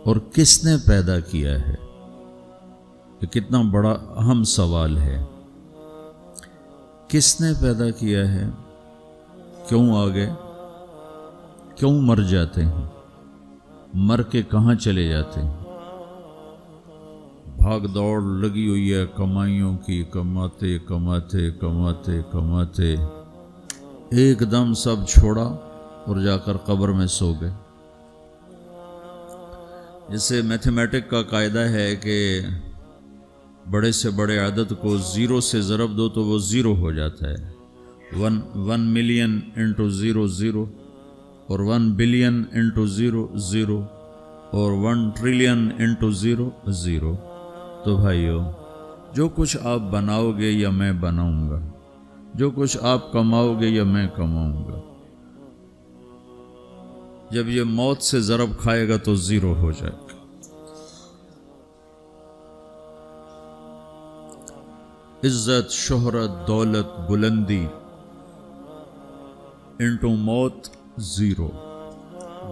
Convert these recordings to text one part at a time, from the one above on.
اور کس نے پیدا کیا ہے؟ یہ کتنا بڑا اہم سوال ہے۔ کس نے پیدا کیا ہے؟ کیوں آ گئے؟ کیوں مر جاتے ہیں؟ مر کے کہاں چلے جاتے ہیں؟ بھاگ دوڑ لگی ہوئی ہے کمائیوں کی، کماتے کماتے کماتے کماتے ایک دم سب چھوڑا اور جا کر قبر میں سو گئے۔ جیسے میتھمیٹک کا قاعدہ ہے کہ بڑے سے بڑے عدد کو زیرو سے ضرب دو تو وہ زیرو ہو جاتا ہے۔ 1 ملین انٹو زیرو زیرو، اور 1 بلین انٹو زیرو زیرو، اور 1 ٹریلین انٹو زیرو زیرو۔ تو بھائیو، جو کچھ آپ بناؤ گے یا میں بناؤں گا، جو کچھ آپ کماؤ گے یا میں کماؤں گا، جب یہ موت سے ضرب کھائے گا تو زیرو ہو جائے گا۔ عزت، شہرت، دولت، بلندی انٹو موت زیرو،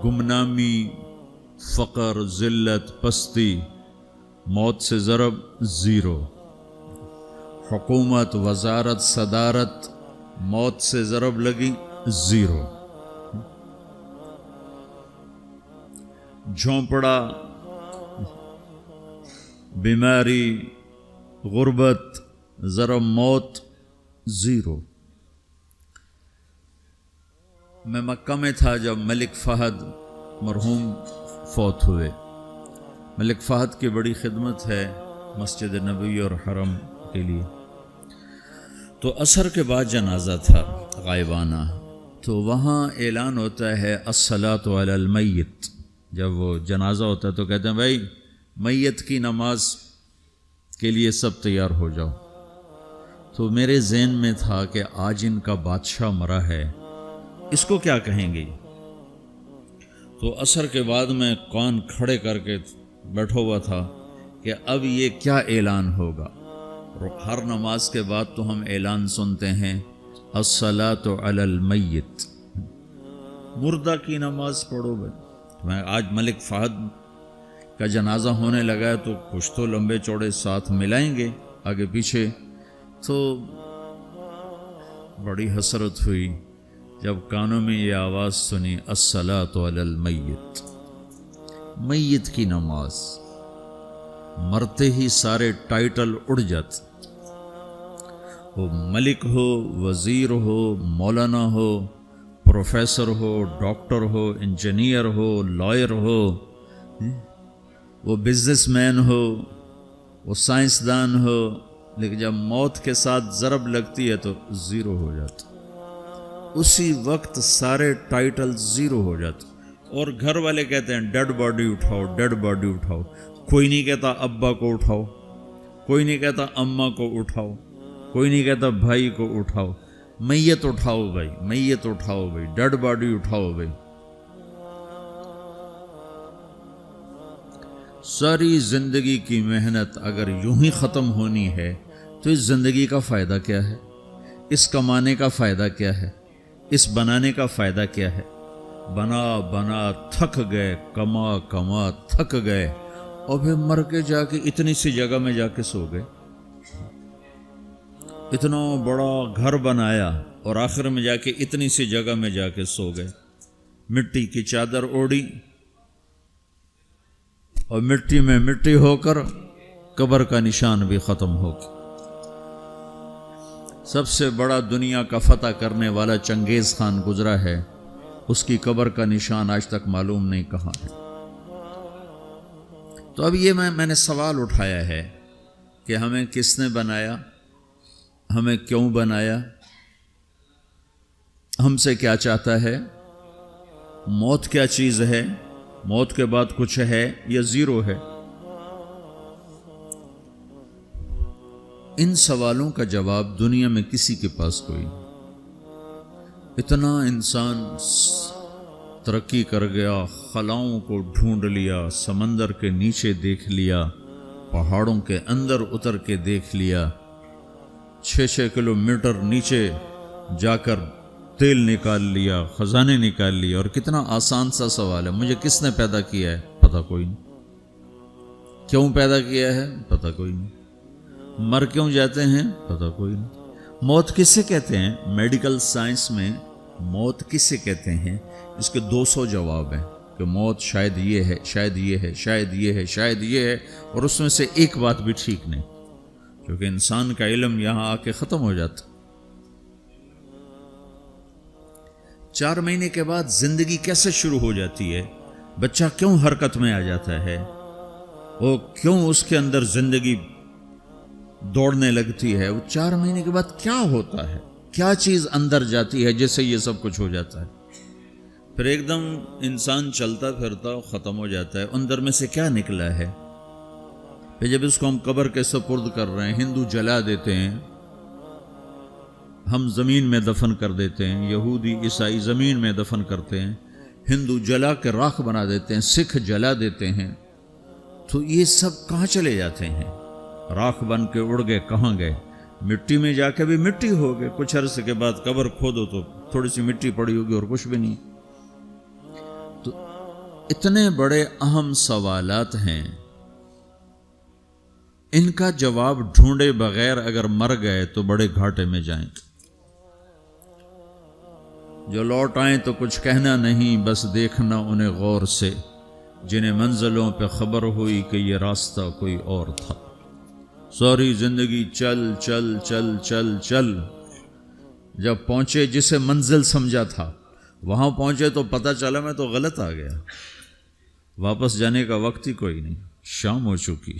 گمنامی، فقر، ذلت، پستی موت سے ضرب زیرو، حکومت، وزارت، صدارت موت سے ضرب لگی زیرو، جھونپڑا، بیماری، غربت ضرب موت زیرو۔ میں مکہ میں تھا جب ملک فہد مرحوم فوت ہوئے۔ ملک فہد کی بڑی خدمت ہے مسجد نبوی اور حرم کے لیے۔ تو عصر کے بعد جنازہ تھا غائبانہ، تو وہاں اعلان ہوتا ہے الصلاۃ علی المیت۔ جب وہ جنازہ ہوتا ہے تو کہتے ہیں بھائی میت کی نماز کے لیے سب تیار ہو جاؤ۔ تو میرے ذہن میں تھا کہ آج ان کا بادشاہ مرا ہے، اس کو کیا کہیں گے؟ تو عصر کے بعد میں کان کھڑے کر کے بیٹھا ہوا تھا کہ اب یہ کیا اعلان ہوگا۔ ہر نماز کے بعد تو ہم اعلان سنتے ہیں الصلاۃ علی المیت، مردہ کی نماز پڑھو بھائی۔ میں آج ملک فہد کا جنازہ ہونے لگا ہے تو کچھ تو لمبے چوڑے ساتھ ملائیں گے آگے پیچھے۔ تو بڑی حسرت ہوئی جب کانوں میں یہ آواز سنی الصلاۃ علی المیت، میت کی نماز۔ مرتے ہی سارے ٹائٹل اڑ جاتے، وہ ملک ہو، وزیر ہو، مولانا ہو، پروفیسر ہو، ڈاکٹر ہو، انجینئر ہو، لائر ہو، وہ بزنس مین ہو، وہ سائنسدان ہو، لیکن جب موت کے ساتھ ضرب لگتی ہے تو زیرو ہو جاتا، اسی وقت سارے ٹائٹل زیرو ہو جاتے۔ اور گھر والے کہتے ہیں ڈیڈ باڈی اٹھاؤ، ڈیڈ باڈی اٹھاؤ۔ کوئی نہیں کہتا ابا کو اٹھاؤ، کوئی نہیں کہتا اماں کو اٹھاؤ، کوئی نہیں کہتا بھائی کو اٹھاؤ۔ میت اٹھاؤ بھائی، میت اٹھاؤ بھائی، ڈیڈ باڈی اٹھاؤ بھائی۔ ساری زندگی کی محنت اگر یوں ہی ختم ہونی ہے تو اس زندگی کا فائدہ کیا ہے؟ اس کمانے کا فائدہ کیا ہے؟ اس بنانے کا فائدہ کیا ہے؟ بنا بنا تھک گئے، کما کما تھک گئے، اور پھر مر کے جا کے اتنی سی جگہ میں جا کے سو گئے۔ اتنا بڑا گھر بنایا اور آخر میں جا کے اتنی سی جگہ میں جا کے سو گئے۔ مٹی کی چادر اوڑھی اور مٹی میں مٹی ہو کر قبر کا نشان بھی ختم ہو گیا۔ سب سے بڑا دنیا کا فتح کرنے والا چنگیز خان گزرا ہے، اس کی قبر کا نشان آج تک معلوم نہیں کہاں ہے۔ تو اب یہ میں نے سوال اٹھایا ہے کہ ہمیں کس نے بنایا، ہمیں کیوں بنایا، ہم سے کیا چاہتا ہے، موت کیا چیز ہے، موت کے بعد کچھ ہے یا زیرو ہے؟ ان سوالوں کا جواب دنیا میں کسی کے پاس کوئی نہیں۔ اتنا انسان ترقی کر گیا، خلاؤں کو ڈھونڈ لیا، سمندر کے نیچے دیکھ لیا، پہاڑوں کے اندر اتر کے دیکھ لیا، 6 کلومیٹر نیچے جا کر تیل نکال لیا، خزانے نکال لیا۔ اور کتنا آسان سا سوال ہے، مجھے کس نے پیدا کیا ہے؟ پتہ کوئی نہیں۔ کیوں پیدا کیا ہے پتہ کوئی نہیں، مر کیوں جاتے ہیں پتہ کوئی نہیں۔ موت کس سے کہتے ہیں؟ میڈیکل سائنس میں موت کس سے کہتے ہیں؟ اس کے 200 جواب ہیں کہ موت شاید یہ ہے، شاید یہ ہے، شاید یہ ہے، شاید یہ ہے، اور اس میں سے ایک بات بھی ٹھیک نہیں، کیونکہ انسان کا علم یہاں آ کے ختم ہو جاتا۔ 4 مہینے کے بعد زندگی کیسے شروع ہو جاتی ہے؟ بچہ کیوں حرکت میں آ جاتا ہے؟ وہ کیوں اس کے اندر زندگی دوڑنے لگتی ہے؟ وہ 4 مہینے کے بعد کیا ہوتا ہے؟ کیا چیز اندر جاتی ہے جس سے یہ سب کچھ ہو جاتا ہے؟ پھر ایک دم انسان چلتا پھرتا ختم ہو جاتا ہے، اندر میں سے کیا نکلا ہے؟ پھر جب اس کو ہم قبر کے سپرد کر رہے ہیں، ہندو جلا دیتے ہیں، ہم زمین میں دفن کر دیتے ہیں، یہودی عیسائی زمین میں دفن کرتے ہیں، ہندو جلا کے راکھ بنا دیتے ہیں، سکھ جلا دیتے ہیں، تو یہ سب کہاں چلے جاتے ہیں؟ راکھ بن کے اڑ گئے، کہاں گئے؟ مٹی میں جا کے بھی مٹی ہو گئے، کچھ عرصے کے بعد قبر کھودو تو تھوڑی سی مٹی پڑی ہوگی اور کچھ بھی نہیں۔ تو اتنے بڑے اہم سوالات ہیں، ان کا جواب ڈھونڈے بغیر اگر مر گئے تو بڑے گھاٹے میں جائیں گے۔ جو لوٹ آئیں تو کچھ کہنا نہیں، بس دیکھنا انہیں غور سے، جنہیں منزلوں پہ خبر ہوئی کہ یہ راستہ کوئی اور تھا۔ ساری زندگی چل چل چل چل چل، جب پہنچے جسے منزل سمجھا تھا وہاں پہنچے تو پتہ چلا میں تو غلط آ گیا، واپس جانے کا وقت ہی کوئی نہیں، شام ہو چکی۔